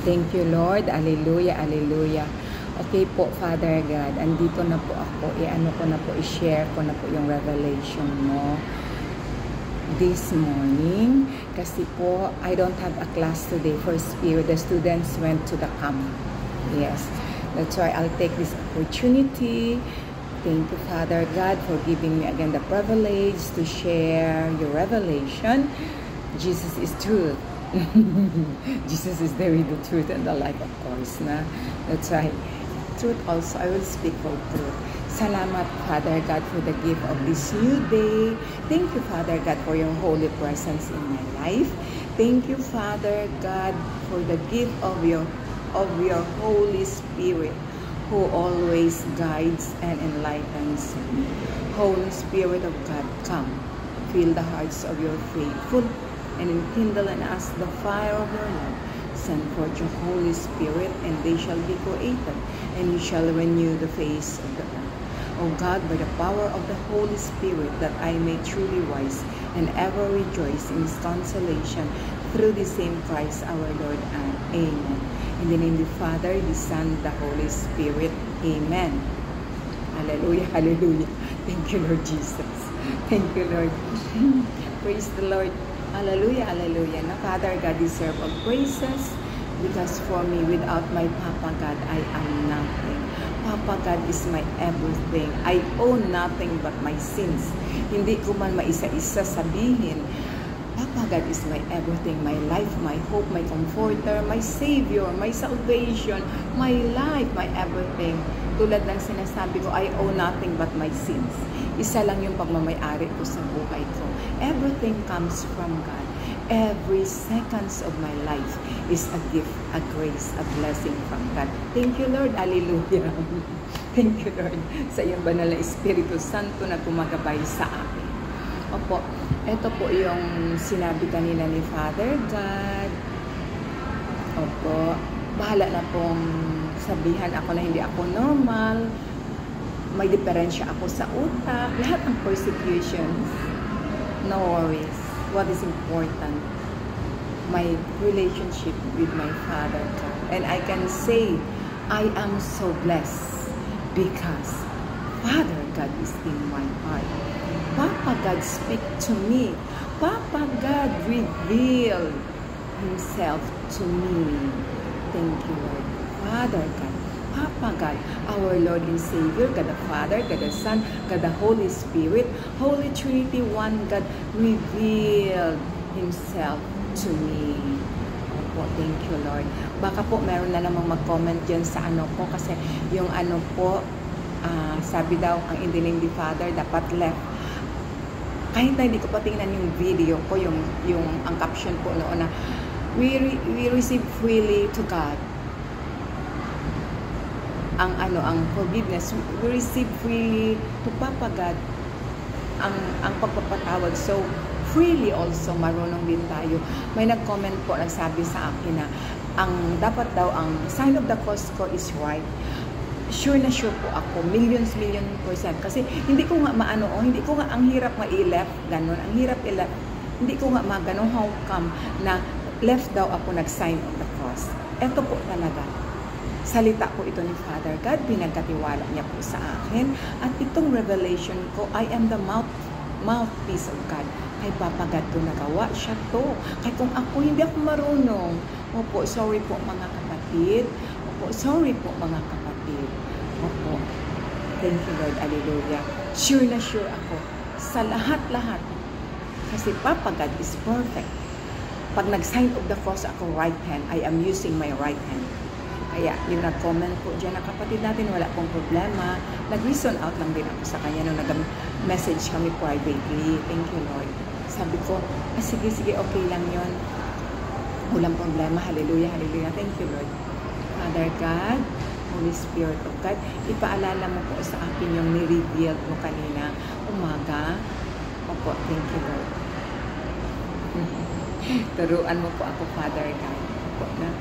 Thank you, Lord. Alleluia, alleluia. Okay po, Father God, andito na po ako. I-ano ko na po, i-share ko na po yung revelation mo this morning. Kasi po, I don't have a class today for Spirit. The students went to the camp. Yes. That's why I'll take this opportunity. Thank you, Father God, for giving me again the privilege to share your revelation. Jesus is truth. Jesus is the real truth and the life, of course. Na? That's why truth also, I will speak for truth. Salamat, Father God, for the gift of this new day. Thank you, Father God, for your holy presence in my life. Thank you, Father God, for the gift of your Holy Spirit, who always guides and enlightens me. Holy Spirit of God, come, fill the hearts of your faithful, and enkindle in us the fire of your love. Send forth your Holy Spirit, and they shall be created, and you shall renew the face of the earth. O God, by the power of the Holy Spirit, that I may truly rise and ever rejoice in His consolation through the same Christ our Lord. And amen. In the name of the Father, the Son, the Holy Spirit. Amen. Hallelujah, hallelujah. Thank you, Lord Jesus. Thank you, Lord. Praise the Lord. Hallelujah, hallelujah. Na Father God, deserve all praises, because for me, without my Papa God, I am nothing. Papa God is my everything. I own nothing but my sins. Hindi ko man maisa-isa sabihin. Papa God is my everything, my life, my hope, my comforter, my Savior, my salvation, my life, my everything. Tulad ng sinasabi ko, I owe nothing but my sins. Isa lang yung pagmamayari ko sa buhay ko. Everything comes from God. Every seconds of my life is a gift, a grace, a blessing from God. Thank you, Lord. Hallelujah. Thank you, Lord, sa iyong banal na Espiritu Santo na gumagabay sa akin. Opo, ito po yung sinabi kanina ni Father God. Opo, bahala na pong sabihan ako na hindi ako normal. May diferensya ako sa utak. Lahat ng persecutions. No worries. What is important? My relationship with my Father God. And I can say, I am so blessed because Father God is in my heart. Papa God speak to me. Papa God revealed Himself to me. Thank you, Lord. Father God, Papa God, our Lord and Savior, God the Father, God the Son, God the Holy Spirit, Holy Trinity, one God, revealed Himself to me. Opo, thank you, Lord. Baka po meron na namang mag-comment dyan sa ano po, kasi yung ano po, sabi daw, ang in the name of the Father, dapat left. Kahit na hindi ko pa tingnan yung video ko, yung ang caption po noon na, we receive freely to God. Ang forgiveness, we receive freely to Papa God, ang pagpapatawad. So, freely also, marunong din tayo. May nag-comment po, nagsabi sa akin na, dapat daw, ang sign of the cross ko is right. Sure na sure po ako, million %. Kasi, hindi ko nga hindi ko nga, ang hirap ma-i-left, ganun, ang hirap i-left. Hindi ko nga magano, how come, na left daw ako nag-sign of the cross. Ito po talaga. Salita po ito ni Father God, pinagkatiwala niya po sa akin. At itong revelation ko, I am the mouthpiece of God. Kay Papa God to nagawa siya to. Kaya kung ako, hindi ako marunong. Opo, sorry po mga kapatid. Opo, sorry po mga kapatid. Opo. Thank you, Lord. Hallelujah. Sure na sure ako sa lahat-lahat. Kasi Papa God is perfect. Pag nag-sign of the cross ako right hand, I am using my right hand. Kaya yung nag-comment po dyan na kapatid natin, wala pong problema. Nag-reason out lang din ako sa kanya nung nag-message kami privately. Thank you, Lord. Sabi ko, sige, okay lang yon. Walang problema. Hallelujah, hallelujah. Thank you, Lord. Father God, Holy Spirit of God, ipaalala mo po sa akin yung ni-reveal mo kanina umaga. Opo, thank you, Lord. Turuan mo po ako, Father God. Opo na.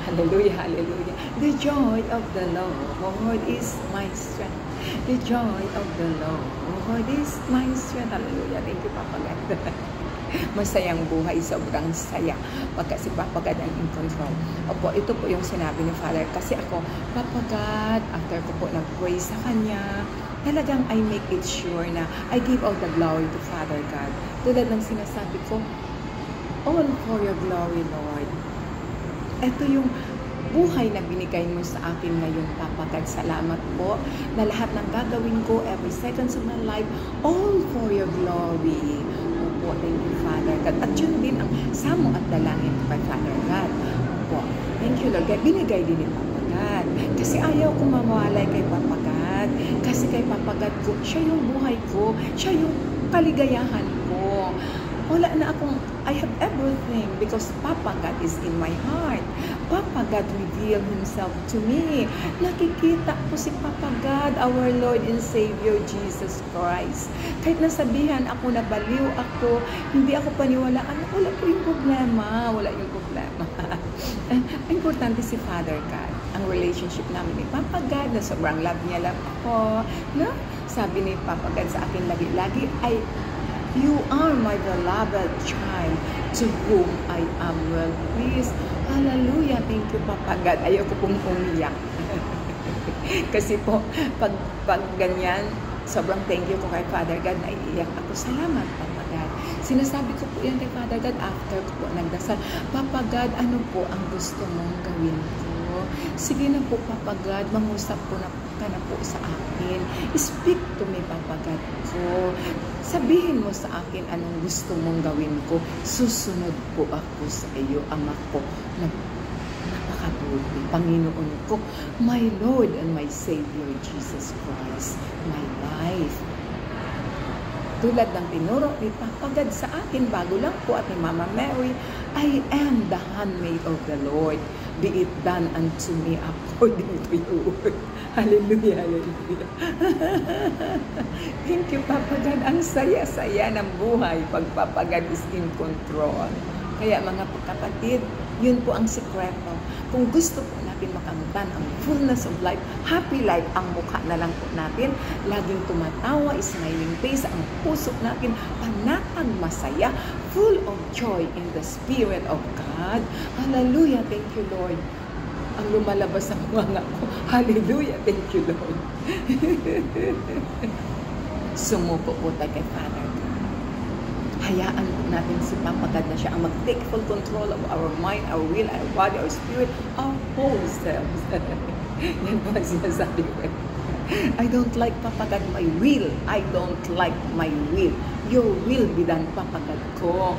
Hallelujah, hallelujah. The joy of the Lord is my strength. The joy of the Lord is my strength. Hallelujah. Thank you, Papa God. Masayang buhay, sobrang saya. Pagka si Papa God ang in control. Opo, ito po yung sinabi ni Father. Kasi ako, Papa God, after ko po nag-pray sa Kanya, talagang I make it sure na I give all the glory to Father God. Tulad ng sinasabi ko, all for your glory, Lord. Ito yung buhay na binigay mo sa akin ngayon, Papa God. Salamat po na lahat ng gagawin ko, every seconds of my life, all for your glory. Opo, thank you, Father God. At yun din ang samo at dalangin ko kay Father God. Opo, thank you, Lord. Binigay din ni Papa God. Kasi ayaw ko mamawalay kay Papa God. Kasi kay Papa God ko, siya yung buhay ko. Siya yung kaligayahan ko. Wala na akong, I have everything because Papa God is in my heart. Papa God revealed Himself to me. Nakikita ko si Papa God, our Lord and Savior, Jesus Christ. Kahit nasabihan ako na baliw ako, hindi ako paniwalaan, wala po yung problema. Wala yung problema. Importante si Father God. Ang relationship namin ni Papa God, na sobrang love niya lang ako. No? Sabi ni Papa God sa akin lagi-lagi ay, you are my beloved child to whom I am well pleased. Hallelujah. Thank you, Papa God. Ayoko pong umiyak. Kasi po, pag ganyan, sobrang thank you ko kay Father God, naiiyak ako. Salamat, Papa God. Sinasabi ko po yan kay Father God after ko po nagdasal. Papa God, ano po ang gusto mong gawin ko? Sige na po, Papa God, mangusap po na ka na po sa akin. Speak to me, Papa God ko. Sabihin mo sa akin anong gusto mong gawin ko. Susunod po ako sa iyo, Ama ko. Napakabuti, Panginoon ko. My Lord and my Savior, Jesus Christ. My life. Tulad ng tinuro ni Papa God sa akin, bago lang po at ni Mama Mary, I am the handmaid of the Lord. Be it done unto me according to your word. Hallelujah, hallelujah. Thank you, Papa God. Ang saya-saya ng buhay pag Papa God is in control. Kaya mga kapatid, yun po ang sikreto. Kung gusto po natin makamtan ang fullness of life, happy life, ang mukha na lang po natin, laging tumatawa, smiling face, ang puso natin, panatag masaya, full of joy in the Spirit of God. Hallelujah, thank you, Lord. Ang lumalabas sa mga ko, hallelujah, thank you, Lord. Sumuko po tayo kay Father God. Hayaan po natin si Papa God na siya ang mag-take full control of our mind, our will, our body, our spirit, our whole selves. Yan po ang sinasabi ko. I don't like, Papa God, my will. I don't like my will. Your will be done, Papa God ko.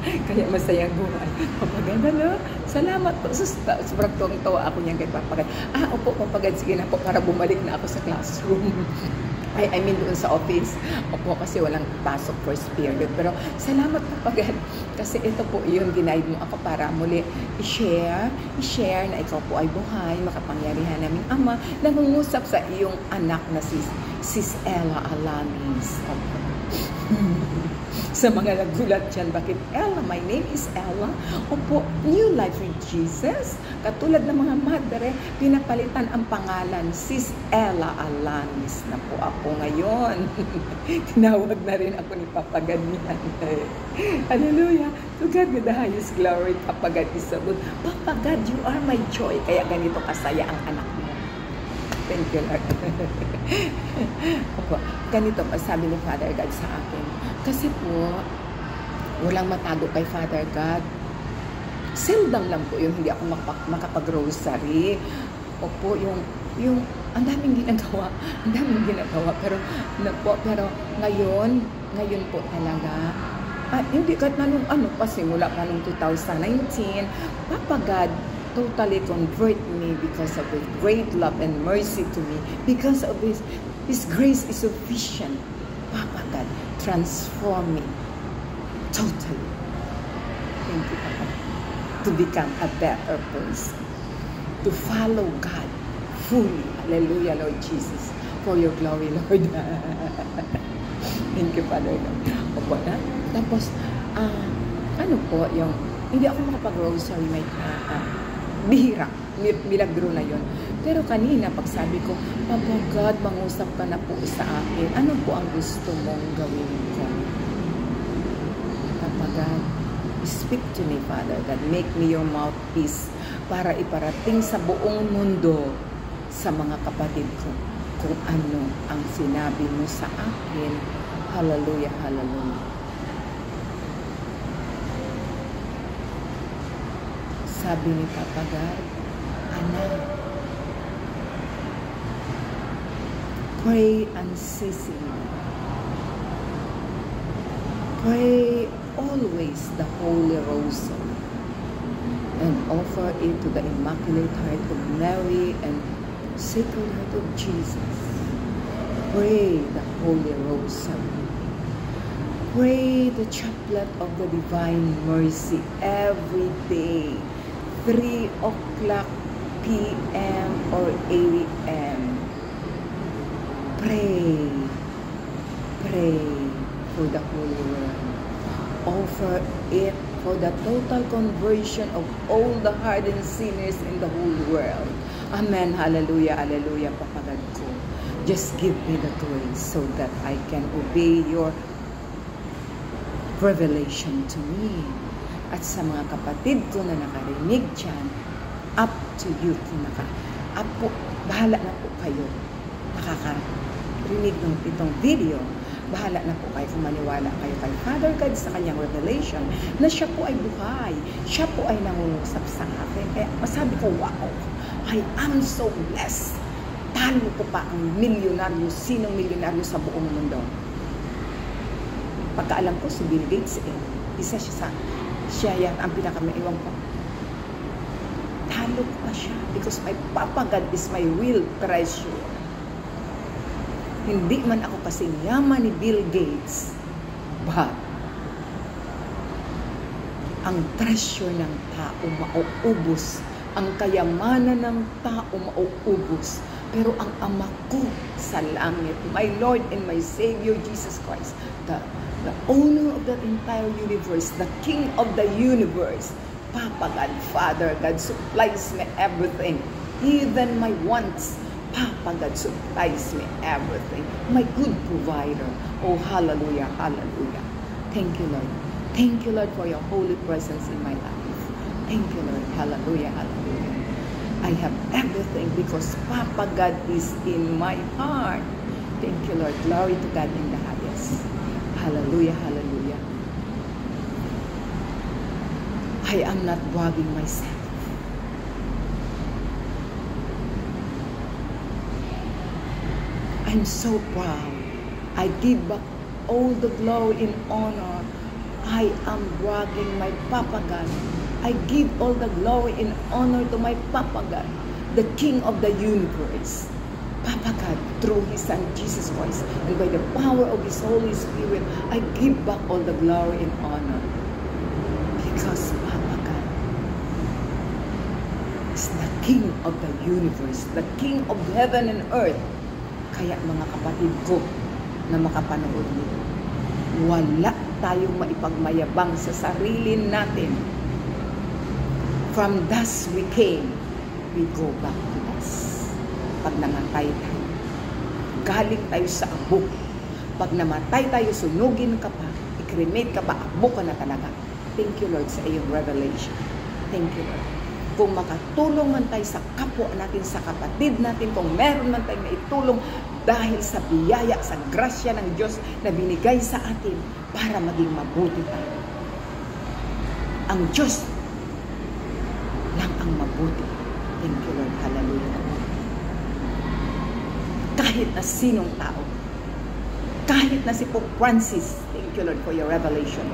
Kaya masayang buhay. Papa God, ano? Salamat po. Sobrang tuwang-tawa ako niyan kay Papa God. Opo, Papa God, sige na po para bumalik na ako sa classroom. I mean doon sa office. Opo, kasi walang pasok first period. Pero salamat, Papa God. Kasi ito po yung ginaid mo ako para muli i-share na ikaw po ay buhay, makapangyarihan naming Ama, nangungusap sa iyong anak na Sis Ella Alanis. Sa mga nagulat dyan, bakit Ella? My name is Ella. Opo, New Life with Jesus. Katulad ng mga madre, pinapalitan ang pangalan, Sis Ella Alanis na po ako ngayon. Tinawag na rin ako ni Papa God niyan. Hallelujah. To God with the highest glory, Papa God is so good. Papa God, you are my joy. Kaya ganito kasaya ang anak mo. Thank you, Lord. Opo, ganito pa sabi ni Father God sa akin. Kasi po, walang matago kay Father God. Seldom lang po yung hindi ako makapag-grocery. Opo, yung ang daming ginagawa. Pero ngayon po talaga, hindi kahit ano pa simula pa nung 2019, Papa God totally convert me because of His great love and mercy to me. Because of His grace is sufficient. Papa God, transform me totally. Thank you, Papa. To become a better person. To follow God fully. Hallelujah, Lord Jesus. For your glory, Lord. Thank you, Father God. Opo na. Tapos, ano po, yung, hindi ako makapag-grocery, may bihira. Milagro na yon. Pero kanina, pag sabi ko, Papa God, mangusap ka na po sa akin. Ano po ang gusto mong gawin ko? God, speak to me, Father God. Make me your mouthpiece para iparating sa buong mundo sa mga kapatid ko kung ano ang sinabi mo sa akin. Hallelujah, hallelujah. Sabi ni Papa God, anak, pray unceasingly. Pray always the Holy Rosary and offer it to the Immaculate Heart of Mary and Sacred Heart of Jesus. Pray the Holy Rosary. Pray the Chaplet of the Divine Mercy every day, 3 o'clock p.m. or a.m. Pray for the Holy Word. Offer it for the total conversion of all the hardened sinners in the whole world. Amen. Hallelujah. Hallelujah. Papa God ko, just give me the grace so that I can obey your revelation to me. At sa mga kapatid ko na nakarinig dyan, up to you. Bahala na po kayo. Nakakarinig ng itong video. Bahala na po kayo kung maniwala kayo kay Father God sa kanyang revelation na siya po ay buhay. Siya po ay nangungusap sa akin. Kaya masabi ko, wow, I am so blessed. Talo ko pa ang milyonaryo, sinong milyonaryo sa buong mundo. Pagkaalam ko, si Bill Gates, isa siya yan, ang pinakamaiwan ko. Talo ko pa siya because my Papa God is my real treasure. Hindi man ako kasing yaman ni Bill Gates, but ang treasure ng tao mauubos, ang kayamanan ng tao mauubos, pero ang Ama ko sa langit, my Lord and my Savior Jesus Christ, the owner of the entire universe, the King of the universe, Papa God, Father God, supplies me everything, even my wants. Papa God supplies me everything. My good provider. Oh, hallelujah, hallelujah. Thank you, Lord. Thank you, Lord, for your holy presence in my life. Thank you, Lord. Hallelujah, hallelujah. I have everything because Papa God is in my heart. Thank you, Lord. Glory to God in the highest. Hallelujah, hallelujah. I am not bragging myself. I'm so proud. I give back all the glory and honor. I am bragging my Papa God. I give all the glory and honor to my Papa God, the King of the universe. Papa God, through His Son Jesus Christ, and by the power of His Holy Spirit, I give back all the glory and honor. Because Papa God is the King of the universe, the King of heaven and earth. Kaya mga kapatid ko na makapanood nito, wala tayong maipagmayabang sa sarili natin. From dust we came, we go back to dust. Pag namatay tayo, galing tayo sa abok. Pag namatay tayo, sunugin ka pa, i-cremate ka pa, abok ka na talaga. Thank you, Lord, sa iyong revelation. Thank you, Lord. Kung makatulong man tayo sa kapwa natin, sa kapatid natin, kung meron man tayo maitulong dahil sa biyaya, sa grasya ng Diyos na binigay sa atin para maging mabuti tayo. Ang Diyos lang ang mabuti. Thank you, Lord. Hallelujah. Kahit na sinong tao, kahit na si Pope Francis, thank you, Lord, for your revelation,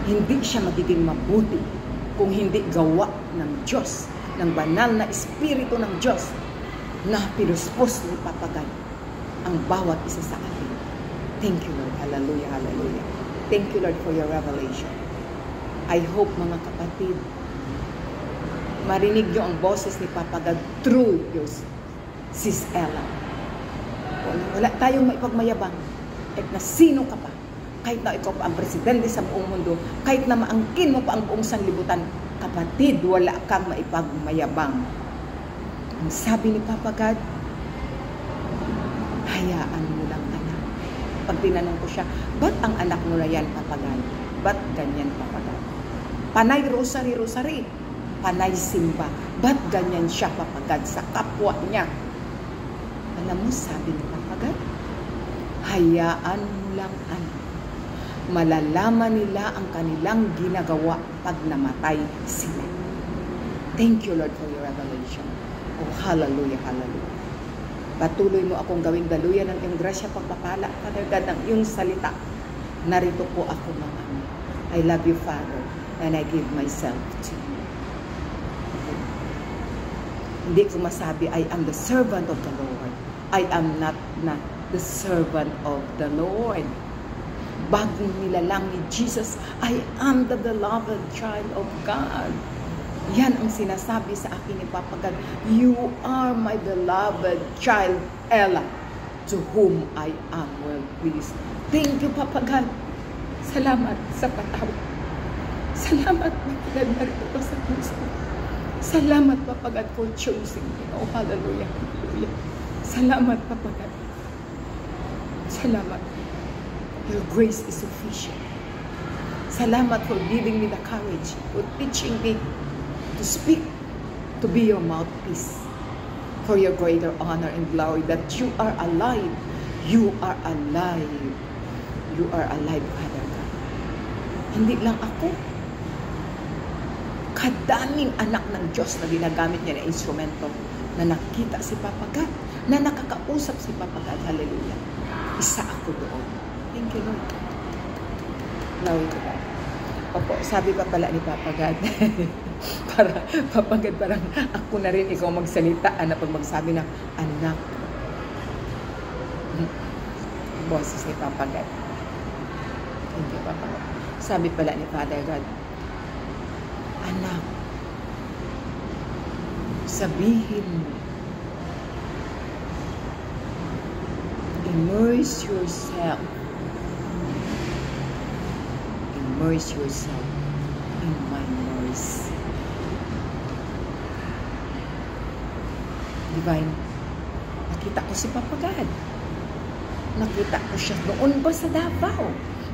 hindi siya magiging mabuti kung hindi gawa ng Diyos, ng banal na Espiritu ng Diyos na pinuspos ni Papa God ang bawat isa sa atin. Thank you, Lord. Hallelujah, hallelujah. Thank you, Lord, for your revelation. I hope, mga kapatid, marinig niyo ang boses ni Papa God through your Sis Ella. Wala tayong maipagmayabang kahit na sino ka pa. Kahit na ikaw pa ang presidente sa buong mundo, kahit na maangkin mo pa ang buong sanlibutan, kapatid, wala kang maipagmayabang. Ang sabi ni Papa God, hayaan mo lang, anak. Pag tinanong ko siya, ba't ang anak mo na yan, Papa God? Ba't ganyan, Papa God? Panay rosary, panay simba. Ba't ganyan siya, Papa God, sa kapwa niya? Alam mo, sabi ni Papa God, hayaan mo lang, anak. Malalaman nila ang kanilang ginagawa pag namatay sila. Thank you, Lord, for your revelation. Oh, hallelujah, hallelujah. Patuloy mo akong gawing daluyan ng iyong grasya, pagpapala, Father God, ng iyong salita. Narito po ako, mga anak. I love you, Father, and I give myself to you. Okay. Hindi ko masabi, I am the servant of the Lord. I am not the servant of the Lord. Bagong nilalang ni Jesus, I am the beloved child of God. Yan ang sinasabi sa akin ni Papa God. You are my beloved child, Ella, to whom I am well pleased. Thank you, Papa God. Salamat sa patawad. Salamat, Papa God, narito ko sa puso. Salamat, Papa God, for choosing me. Oh, hallelujah, hallelujah. Salamat, Papa God. Salamat. Your grace is sufficient. Salamat for giving me the courage, for teaching me to speak, to be your mouthpiece, for your greater honor and glory, that you are alive. You are alive. You are alive, Father God. Hindi lang ako. Kadaming anak ng Diyos na ginagamit niya na instrumento, na nakita si Papa God, na nakakausap si Papa God. Hallelujah. Isa ako doon. Thank you, Lord. Glory to God. Opo, sabi pa pala ni Papa God, para, Papa God, parang ako na rin ikaw magsalita, na pag magsabi ng anak. Boses ni Papa God. Thank you, Papa God. Sabi pala ni Father God, anak, sabihin mo, immerse yourself in my mercy. Divine, nakita ko si Papa God. Nakita ko siya noon ba sa Davao.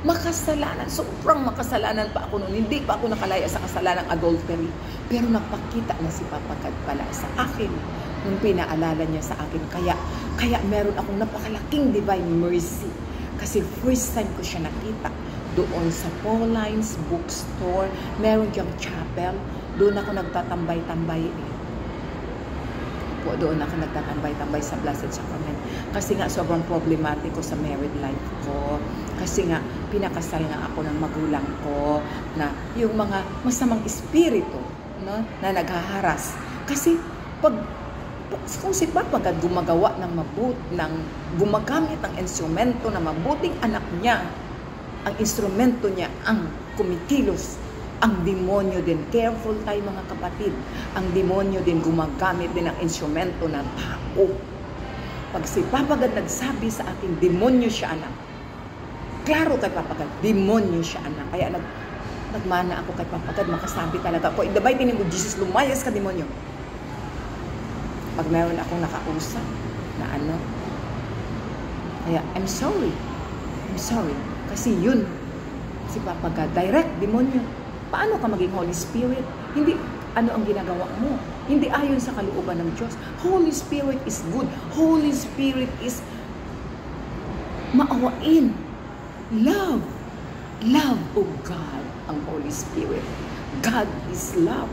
Makasalanan, sobrang makasalanan pa ako noon. Hindi pa ako nakalaya sa kasalanang adultery. Pero nagpakita na si Papa God pala sa akin nung pinaalala niya sa akin. Kaya meron akong napakalaking divine mercy. Kasi first time ko siya nakita doon sa Pauline's bookstore. Meron diyang chapel. Doon ako nagtatambay-tambay doon ako nagtatambay-tambay sa Blessed Sacrament. Kasi nga sobrang problematic ko sa married life ko. Kasi nga pinakasal nga ako ng magulang ko na yung mga masamang espiritu, no, na naghaharas. Kasi kung si Papa God gumagawa ng gumagamit ng instrumento na mabuting anak niya, ang instrumento niya ang kumikilos. Ang demonyo din, careful tayo mga kapatid, ang demonyo din gumagamit din ng instrumento ng tao. Pag si Papa God nagsabi sa akin, demonyo siya anak. Klaro kay Papa God, demonyo siya anak. Kaya nagmana ako kay Papa God, makasabi talaga ako, in the mighty name of Jesus, lumayas ka demonyo. Pag meron akong nakausap na kaya I'm sorry. Kasi yun, si Papa God, direct demonyo. Paano ka maging Holy Spirit? Hindi ano ang ginagawa mo. Hindi ayon sa kalooban ng Diyos. Holy Spirit is good. Holy Spirit is maawain. Love. Love of God ang Holy Spirit. God is love.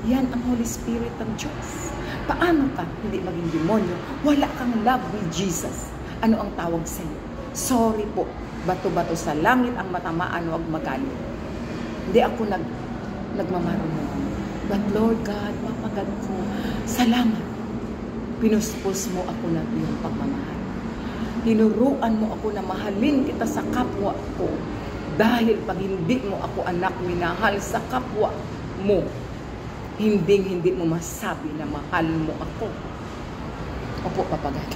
Yan ang Holy Spirit ng Diyos. Paano ka hindi maging demonyo? Wala kang love with Jesus. Ano ang tawag sa iyo? Sorry po. Bato-bato sa langit ang matamaan, huwag magalit. Hindi ako nagmamarunong. But Lord God, Papa God ko, salamat. Pinuspos mo ako ng iyong pagmamahal. Tinuruan mo ako na mahalin kita sa kapwa ko. Dahil pag hindi mo ako anak minahal sa kapwa mo, hindi mo masabi na mahal mo ako. Opo, Papa God.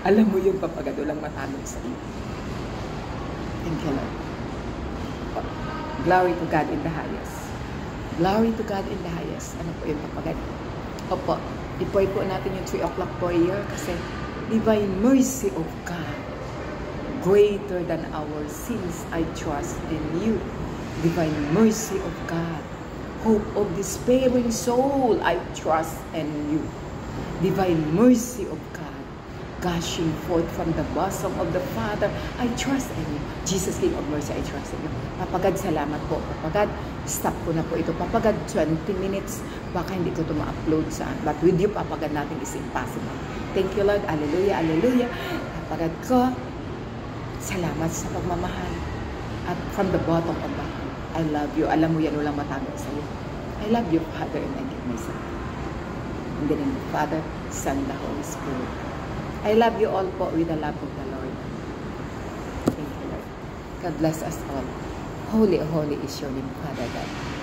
Alam mo yung Papa God, walang matanong sa iyo. Thank you, Lord. Glory to God in the highest. Glory to God in the highest. Ano po yung Papa God? Opo, i-pray po natin yung 3 o'clock prayer kasi divine mercy of God. greater than our sins, I trust in you. Divine mercy of God, hope of despairing soul, I trust in you. Divine mercy of God, gushing forth from the bosom of the Father, I trust in you. Jesus, King of mercy, I trust in you. Papa God, salamat po. Papa God, stop ko na po ito. Papa God, 20 minutes, baka hindi ko ito ma-upload saan. But with you, Papa God, nothing is impossible. Thank you, Lord. Hallelujah, hallelujah. Papa God ko, salamat sa pagmamahal. At from the bottom of my heart, I love you. Alam mo yan, walang matanggal sa'yo. I love you, Father, and I give myself. In the name of Father, Son, the Holy Spirit. I love you all po with the love of the Lord. Thank you, Lord. God bless us all. Holy, holy is your name, Father God.